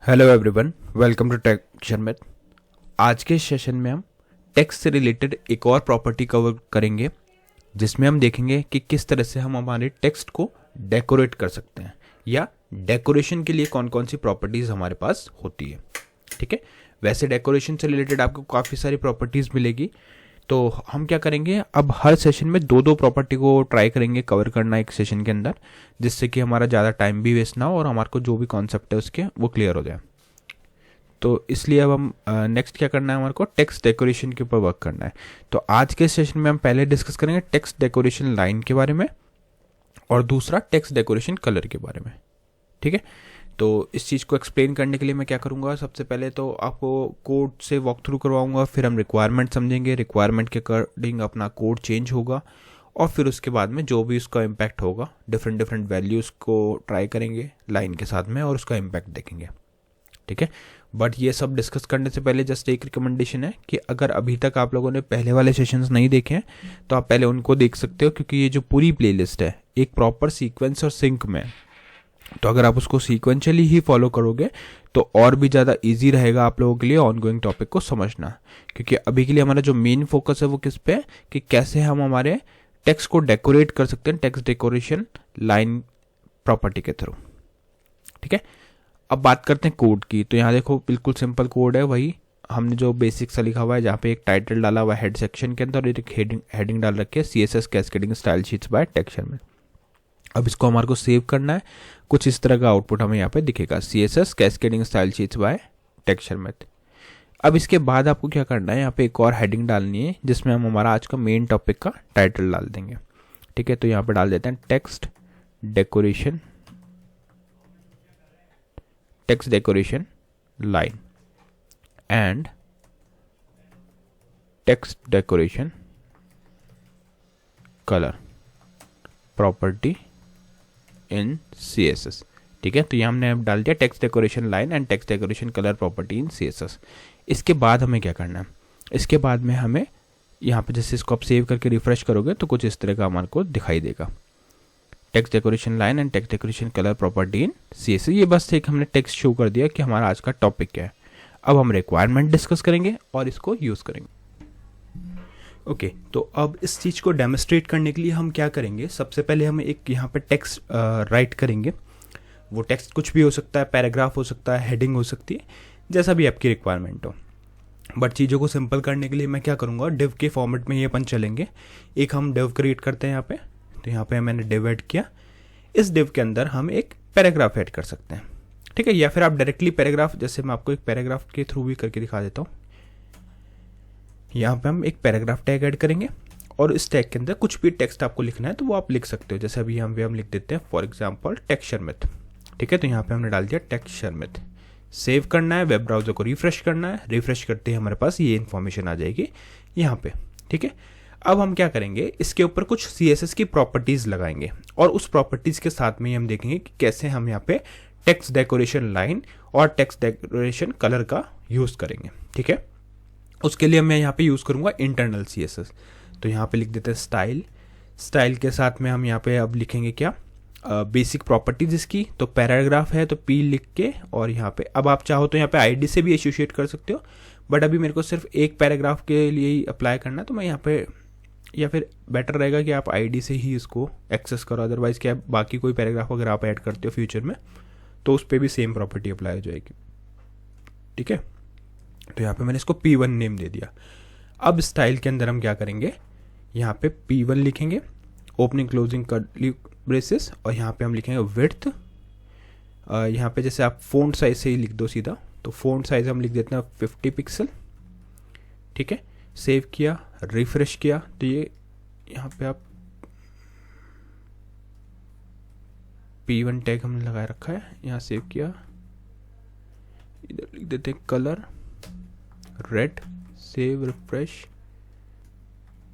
Hello everyone, welcome to texture math. आज के session में हम टेक्स्ट से रिलेटेड एक और प्रॉपर्टी कवर करेंगे, जिसमें हम देखेंगे कि किस तरह से हम हमारे टेक्स्ट को डेकोरेट कर सकते हैं या डेकोरेशन के लिए कौन कौन सी प्रॉपर्टीज़ हमारे पास होती है। ठीक है, वैसे डेकोरेशन से रिलेटेड आपको काफ़ी सारी प्रॉपर्टीज़ मिलेगी, तो हम क्या करेंगे, अब हर सेशन में दो दो प्रॉपर्टी को ट्राई करेंगे कवर करना एक सेशन के अंदर, जिससे कि हमारा ज़्यादा टाइम भी वेस्ट ना हो और हमारे को जो भी कॉन्सेप्ट है उसके वो क्लियर हो जाए। तो इसलिए अब हम नेक्स्ट क्या करना है, हमारे को टेक्स्ट डेकोरेशन के ऊपर वर्क करना है। तो आज के सेशन में हम पहले डिस्कस करेंगे टेक्स्ट डेकोरेशन लाइन के बारे में और दूसरा टेक्स्ट डेकोरेशन कलर के बारे में। ठीक है, तो इस चीज़ को एक्सप्लेन करने के लिए मैं क्या करूँगा, सबसे पहले तो आपको कोड से वॉक थ्रू करवाऊँगा, फिर हम रिक्वायरमेंट समझेंगे, रिक्वायरमेंट के अकॉर्डिंग अपना कोड चेंज होगा और फिर उसके बाद में जो भी उसका इम्पैक्ट होगा डिफरेंट डिफरेंट वैल्यूज़ को ट्राई करेंगे लाइन के साथ में और उसका इम्पैक्ट देखेंगे। ठीक है, बट ये सब डिस्कस करने से पहले जस्ट एक रिकमेंडेशन है कि अगर अभी तक आप लोगों ने पहले वाले सेशंस नहीं देखे हैं तो आप पहले उनको देख सकते हो, क्योंकि ये जो पूरी प्लेलिस्ट है एक प्रॉपर सीक्वेंस और सिंक में है। तो अगर आप उसको सीक्वेंशियली ही फॉलो करोगे तो और भी ज़्यादा इजी रहेगा आप लोगों के लिए ऑनगोइंग टॉपिक को समझना, क्योंकि अभी के लिए हमारा जो मेन फोकस है वो किस पे है कि कैसे हम हमारे टेक्स्ट को डेकोरेट कर सकते हैं टेक्स्ट डेकोरेशन लाइन प्रॉपर्टी के थ्रू। ठीक है, अब बात करते हैं कोड की। तो यहाँ देखो बिल्कुल सिंपल कोड है, वही हमने जो बेसिक सा लिखा हुआ है, जहाँ पे एक टाइटल डाला हुआ है हेड सेक्शन के अंदर और एक हेडिंग डाल रखी है CSS cascading style sheets by texture में। अब इसको हमारे को सेव करना है, कुछ इस तरह का आउटपुट हमें यहाँ पे दिखेगा, CSS cascading style sheets by texture math. अब इसके बाद आपको क्या करना है, यहाँ पे एक और हेडिंग डालनी है जिसमें हम हमारा आज का मेन टॉपिक का टाइटल डाल देंगे। ठीक है, तो यहाँ पे डाल देते हैं text decoration line and text decoration colour property in CSS। ठीक है, तो ये हमने अब डाल दिया text decoration line and text decoration colour property in CSS। इसके बाद हमें क्या करना है, इसके बाद में हमें यहाँ पे जैसे इसको आप सेव करके रिफ्रेश करोगे तो कुछ इस तरह का हमारे को दिखाई देगा, text decoration line and text decoration colour property in CSS। ये बस एक हमने टेक्स्ट शो कर दिया कि हमारा आज का टॉपिक क्या है। अब हम रिक्वायरमेंट डिस्कस करेंगे और इसको यूज़ करेंगे। ओके, तो अब इस चीज़ को डेमोस्ट्रेट करने के लिए हम क्या करेंगे, सबसे पहले हम एक यहाँ पे टेक्स्ट राइट करेंगे। वो टेक्स्ट कुछ भी हो सकता है, पैराग्राफ हो सकता है, हेडिंग हो सकती है, जैसा भी आपकी रिक्वायरमेंट हो। बट चीज़ों को सिंपल करने के लिए मैं क्या करूँगा, डिव के फॉर्मेट में ये अपन चलेंगे। एक हम डिव क्रिएट करते हैं यहाँ पे, तो यहाँ पे मैंने डिव ऐड किया। इस डिव के अंदर हम एक पैराग्राफ ऐड कर सकते हैं। ठीक है, या फिर आप डायरेक्टली पैराग्राफ, जैसे मैं आपको एक पैराग्राफ के थ्रू भी करके दिखा देता हूँ। यहाँ पे हम एक पैराग्राफ टैग ऐड करेंगे और इस टैग के अंदर कुछ भी टेक्स्ट आपको लिखना है तो वो आप लिख सकते हो। जैसे अभी यहाँ पे हम लिख देते हैं फॉर एग्जाम्पल टेक्सचर मैथ। ठीक है, तो यहाँ पे हमने डाल दिया टेक्सचर मैथ। सेव करना है, वेब ब्राउजर को रिफ्रेश करना है, रिफ्रेश करते ही हमारे पास ये इन्फॉर्मेशन आ जाएगी यहाँ पे। ठीक है, अब हम क्या करेंगे, इसके ऊपर कुछ CSS की प्रॉपर्टीज़ लगाएंगे और उस प्रॉपर्टीज़ के साथ में ही हम देखेंगे कि कैसे हम यहाँ पे टेक्स्ट डेकोरेशन लाइन और टेक्स्ट डेकोरेशन कलर का यूज़ करेंगे। ठीक है, उसके लिए मैं यहाँ पे यूज़ करूँगा इंटरनल CSS। तो यहाँ पे लिख देते हैं स्टाइल के साथ में हम यहाँ पे अब लिखेंगे क्या, बेसिक प्रॉपर्टीज इसकी। तो पैराग्राफ है तो P लिख के, और यहाँ पे अब आप चाहो तो यहाँ पे ID से भी एसोसिएट कर सकते हो, बट अभी मेरे को सिर्फ एक पैराग्राफ के लिए ही अप्लाई करना है, तो मैं यहाँ पे, या फिर बेटर रहेगा कि आप ID से ही इसको एक्सेस करो। अदरवाइज क्या, बाकी कोई पैराग्राफ अगर आप ऐड करते हो फ्यूचर में तो उस पर भी सेम प्रॉपर्टी अप्लाई हो जाएगी। ठीक है, तो यहाँ पे मैंने इसको P1 नेम दे दिया। अब स्टाइल के अंदर हम क्या करेंगे, यहाँ पे P1 लिखेंगे, ओपनिंग क्लोजिंग कर्ली ब्रेसेस, और यहाँ पे हम लिखेंगे विड्थ। यहाँ पे जैसे आप फ़ॉन्ट साइज से ही लिख दो सीधा, तो फ़ॉन्ट साइज हम लिख देते हैं 50 पिक्सल। ठीक है, सेव किया, रिफ्रेश किया, तो ये यहाँ पे आप P1 टैग हमने लगा रखा है, यहाँ सेव किया, इधर लिख देते हैं colour red, save, refresh.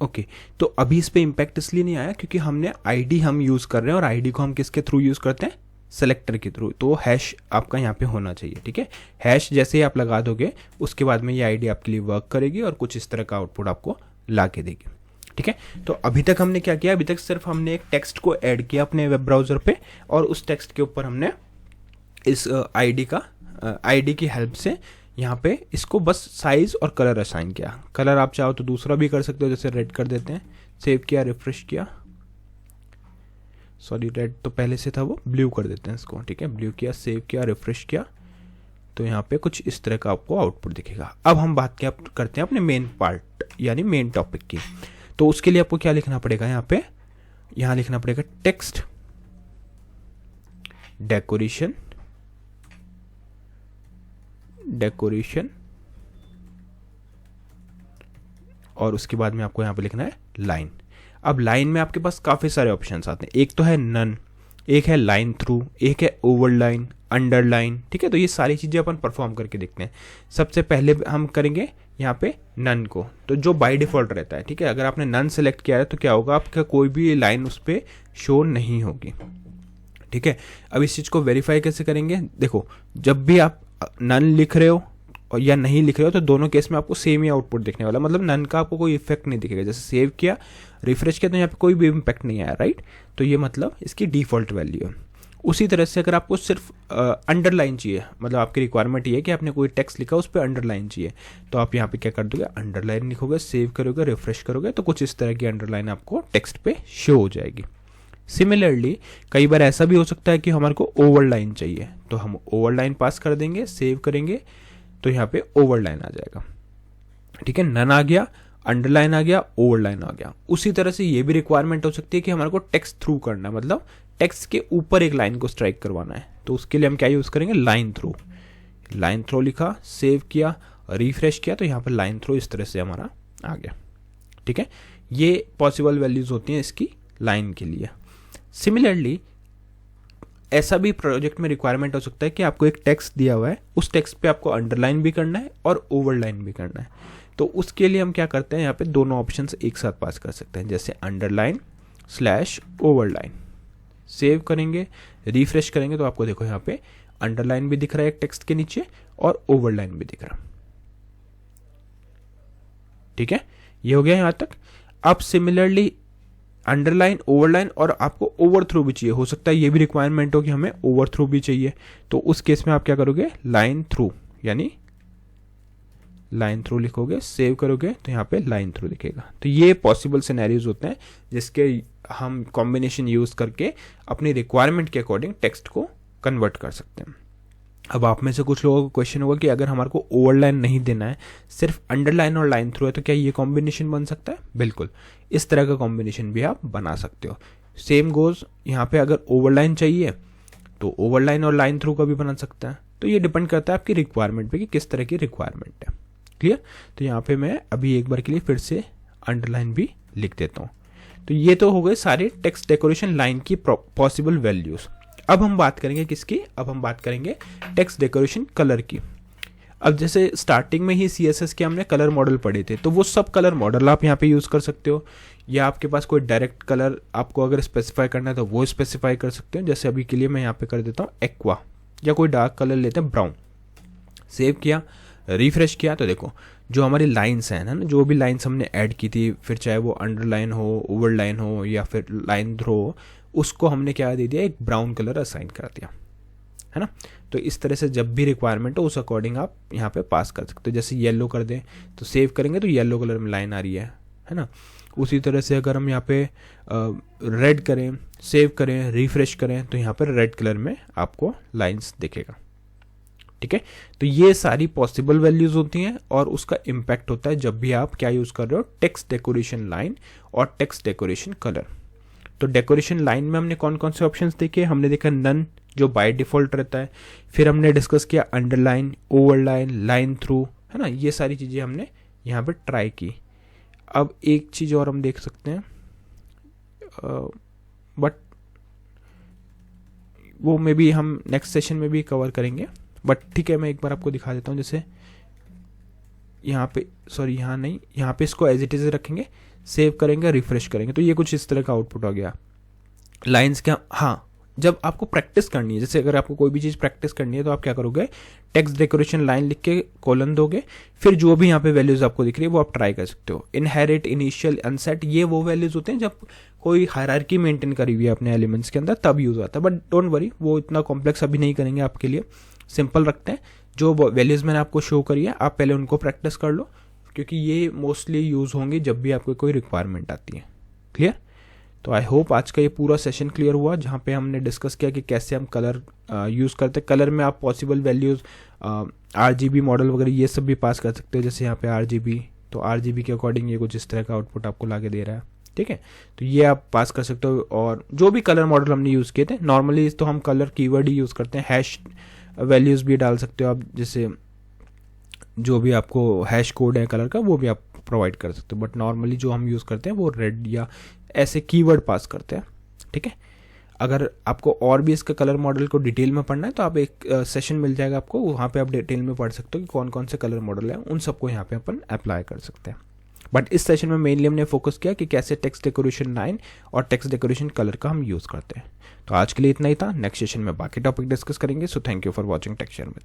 Okay, तो अभी इस पे इम्पैक्ट इसलिए नहीं आया क्योंकि हमने ID हम यूज़ कर रहे हैं और ID को हम किसके थ्रू यूज़ करते हैं, सेलेक्टर के थ्रू। तो हैश आपका यहाँ पे होना चाहिए। ठीक है, हैश जैसे ही आप लगा दोगे उसके बाद में ये ID आपके लिए वर्क करेगी और कुछ इस तरह का आउटपुट आपको ला के देगी। ठीक है, तो अभी तक हमने क्या किया, अभी तक सिर्फ हमने एक टेक्स्ट को ऐड किया अपने वेब ब्राउज़र पे और उस टेक्स्ट के ऊपर हमने इस ID का आईडी की हेल्प से यहाँ पे इसको बस साइज और कलर असाइन किया। कलर आप चाहो तो दूसरा भी कर सकते हो, जैसे रेड कर देते हैं, सेव किया, रिफ्रेश किया, सॉरी रेड तो पहले से था, वो ब्लू कर देते हैं इसको, ठीक है, ब्लू किया, सेव किया, रिफ्रेश किया, तो यहाँ पे कुछ इस तरह का आपको आउटपुट दिखेगा। अब हम बात क्या करते हैं अपने मेन पार्ट यानी मेन टॉपिक की। तो उसके लिए आपको क्या लिखना पड़ेगा, यहाँ लिखना पड़ेगा टेक्स्ट डेकोरेशन और उसके बाद में आपको यहाँ पे लिखना है लाइन। अब लाइन में आपके पास काफी सारे ऑप्शंस आते हैं, एक तो है नन, एक है लाइन थ्रू, एक है ओवरलाइन, अंडरलाइन, ठीक है। तो ये सारी चीजें अपन परफॉर्म करके देखते हैं। सबसे पहले हम करेंगे यहाँ पे नन को, तो जो बाय डिफॉल्ट रहता है, ठीक है। अगर आपने नन सेलेक्ट किया है तो क्या होगा, आपका कोई भी लाइन उस पर शो नहीं होगी, ठीक है। अब इस चीज को वेरीफाई कैसे करेंगे, देखो जब भी आप नन लिख रहे हो और या नहीं लिख रहे हो तो दोनों केस में आपको सेम ही आउटपुट दिखने वाला, मतलब नन का आपको कोई इफेक्ट नहीं दिखेगा। जैसे सेव किया, रिफ्रेश किया तो यहाँ पे कोई भी इम्पैक्ट नहीं आया, राइट। तो ये मतलब इसकी डिफॉल्ट वैल्यू है। उसी तरह से अगर आपको सिर्फ अंडरलाइन चाहिए, मतलब आपकी रिक्वायरमेंट ये है कि आपने कोई टेक्स्ट लिखा उस पर अंडरलाइन चाहिए, तो आप यहाँ पे क्या कर दोगे, अंडरलाइन लिखोगे, सेव करोगे, रिफ्रेश करोगे तो कुछ इस तरह की अंडरलाइन आपको टेक्स्ट पे शो हो जाएगी। सिमिलरली कई बार ऐसा भी हो सकता है कि हमारे को ओवरलाइन चाहिए, तो हम ओवरलाइन पास कर देंगे, सेव करेंगे तो यहाँ पे ओवरलाइन आ जाएगा, ठीक है। नन आ गया, अंडरलाइन आ गया, ओवरलाइन आ गया। उसी तरह से ये भी रिक्वायरमेंट हो सकती है कि हमारे को टेक्स्ट थ्रू करना है, मतलब टेक्स्ट के ऊपर एक लाइन को स्ट्राइक करवाना है, तो उसके लिए हम क्या यूज करेंगे, लाइन थ्रू। लाइन थ्रू लिखा, सेव किया, रिफ्रेश किया तो यहाँ पर लाइन थ्रू इस तरह से हमारा आ गया, ठीक है। ये पॉसिबल वैल्यूज होती हैं इसकी लाइन के लिए। सिमिलरली ऐसा भी प्रोजेक्ट में रिक्वायरमेंट हो सकता है कि आपको एक टेक्स्ट दिया हुआ है, उस टेक्स्ट पे आपको अंडरलाइन भी करना है और ओवरलाइन भी करना है। तो उसके लिए हम क्या करते हैं, यहाँ पे दोनों ऑप्शंस एक साथ पास कर सकते हैं, जैसे अंडरलाइन स्लैश ओवरलाइन। सेव करेंगे, रिफ्रेश करेंगे तो आपको देखो यहाँ पे अंडरलाइन भी दिख रहा है एक टेक्स्ट के नीचे और ओवरलाइन भी दिख रहा, ठीक है। ये हो गया यहाँ तक। अब सिमिलरली अंडरलाइन, ओवरलाइन और आपको ओवरथ्रो भी चाहिए, हो सकता है ये भी रिक्वायरमेंट हो कि हमें ओवरथ्रो भी चाहिए, तो उस केस में आप क्या करोगे, लाइन थ्रू यानी लाइन थ्रू लिखोगे, सेव करोगे तो यहाँ पे लाइन थ्रू दिखेगा। तो ये पॉसिबल सिनेरियोज होते हैं जिसके हम कॉम्बिनेशन यूज करके अपनी रिक्वायरमेंट के अकॉर्डिंग टेक्स्ट को कन्वर्ट कर सकते हैं। अब आप में से कुछ लोगों को क्वेश्चन होगा कि अगर हमारे को ओवरलाइन नहीं देना है, सिर्फ अंडरलाइन और लाइन थ्रू है, तो क्या ये कॉम्बिनेशन बन सकता है? बिल्कुल, इस तरह का कॉम्बिनेशन भी आप बना सकते हो। सेम गोज यहाँ पे, अगर ओवरलाइन चाहिए तो ओवरलाइन और लाइन थ्रू का भी बना सकता है। तो ये डिपेंड करता है आपकी रिक्वायरमेंट पे कि किस तरह की रिक्वायरमेंट है। क्लियर? तो यहाँ पे मैं अभी एक बार के लिए फिर से अंडरलाइन भी लिख देता हूँ। तो ये तो हो गए सारे टेक्स्ट डेकोरेशन लाइन की पॉसिबल वैल्यूज। अब हम बात करेंगे किसकी? अब हम बात करेंगे टेक्स्ट डेकोरेशन कलर की। अब जैसे स्टार्टिंग में ही CSS के हमने कलर मॉडल पढ़े थे, तो वो सब कलर मॉडल आप यहाँ पे यूज कर सकते हो, या आपके पास कोई डायरेक्ट कलर आपको अगर स्पेसिफाई करना है तो वो स्पेसिफाई कर सकते हो। जैसे अभी के लिए मैं यहाँ पे कर देता हूँ एक्वा, या कोई डार्क कलर लेते हैं ब्राउन। सेव किया, रिफ्रेश किया तो देखो जो हमारी लाइन्स हैं ना, जो भी लाइन्स हमने ऐड की थी, फिर चाहे वो अंडरलाइन हो, ओवरलाइन हो या फिर लाइन थ्रो हो, उसको हमने क्या दे दिया, एक ब्राउन कलर असाइन कर दिया, है ना। तो इस तरह से जब भी रिक्वायरमेंट हो उस अकॉर्डिंग आप यहाँ पे पास कर सकते हो। जैसे येलो कर दें तो सेव करेंगे तो येलो कलर में लाइन आ रही है ना। उसी तरह से अगर हम यहाँ पे रेड करें, सेव करें, रिफ्रेश करें तो यहाँ पर रेड कलर में आपको लाइन्स दिखेगा, ठीक है। तो ये सारी पॉसिबल वैल्यूज होती हैं और उसका इम्पैक्ट होता है जब भी आप क्या यूज कर रहे हो, टेक्स्ट डेकोरेशन लाइन और टेक्स्ट डेकोरेशन कलर। तो डेकोरेशन लाइन में हमने कौन कौन से ऑप्शंस देखे? हमने देखा नन, जो बाय डिफॉल्ट रहता है। फिर हमने डिस्कस किया अंडरलाइन, ओवरलाइन, लाइन थ्रू, है ना। ये सारी चीजें हमने यहाँ पे ट्राई की। अब एक चीज और हम देख सकते हैं, बट वो मे बी हम नेक्स्ट सेशन में भी कवर करेंगे, बट ठीक है, मैं एक बार आपको दिखा देता हूँ। जैसे यहाँ पे, सॉरी यहाँ नहीं, यहाँ पे इसको एज इट इज रखेंगे, सेव करेंगे, रिफ्रेश करेंगे तो ये कुछ इस तरह का आउटपुट हो गया। लाइंस क्या, हाँ, जब आपको प्रैक्टिस करनी है, जैसे अगर आपको कोई भी चीज़ प्रैक्टिस करनी है तो आप क्या करोगे, टेक्स्ट डेकोरेशन लाइन लिख के कॉलन दोगे, फिर जो भी यहाँ पे वैल्यूज आपको दिख रही है वो आप ट्राई कर सकते हो। इनहेरिट, इनिशियल, अनसेट, ये वो वैल्यूज होते हैं जब कोई हायरार्की मेंटेन करी हुई है अपने एलिमेंट्स के अंदर, तब यूज आता है। बट डोंट वरी, वो इतना कॉम्प्लेक्स अभी नहीं करेंगे आपके लिए। सिंपल रखते हैं। जो वैल्यूज़ मैंने आपको शो करी है आप पहले उनको प्रैक्टिस कर लो, क्योंकि ये मोस्टली यूज़ होंगे जब भी आपको कोई रिक्वायरमेंट आती है। क्लियर? तो आई होप आज का ये पूरा सेशन क्लियर हुआ, जहाँ पे हमने डिस्कस किया कि कैसे हम कलर यूज़ करते हैं। कलर में आप पॉसिबल वैल्यूज़ RGB मॉडल वगैरह ये सब भी पास कर सकते हो। जैसे यहाँ पे RGB, तो RGB के अकॉर्डिंग ये कुछ इस तरह का आउटपुट आपको ला के दे रहा है। ठीक है, तो ये आप पास कर सकते हो। और जो भी कलर मॉडल हमने यूज़ किए थे, नॉर्मली तो हम कलर कीवर्ड ही यूज़ करते हैं। हैश वैल्यूज़ भी डाल सकते हो आप, जैसे जो भी आपको हैश कोड है कलर का वो भी आप प्रोवाइड कर सकते हो, बट नॉर्मली जो हम यूज़ करते हैं वो रेड या ऐसे कीवर्ड पास करते हैं। ठीक है, अगर आपको और भी इसका कलर मॉडल को डिटेल में पढ़ना है तो आप एक सेशन मिल जाएगा आपको, वहाँ पे आप डिटेल में पढ़ सकते हो कि कौन कौन से कलर मॉडल है, उन सबको यहाँ पे अपन अप्लाई कर सकते हैं। बट इस सेशन में मेनली हमने फोकस किया कि कैसे टेक्स्ट डेकोरेशन लाइन और टेक्स्ट डेकोरेशन कलर का हम यूज़ करते हैं। तो आज के लिए इतना ही था, नेक्स्ट सेशन में बाकी टॉपिक डिस्कस करेंगे। So thank you for watching texture में।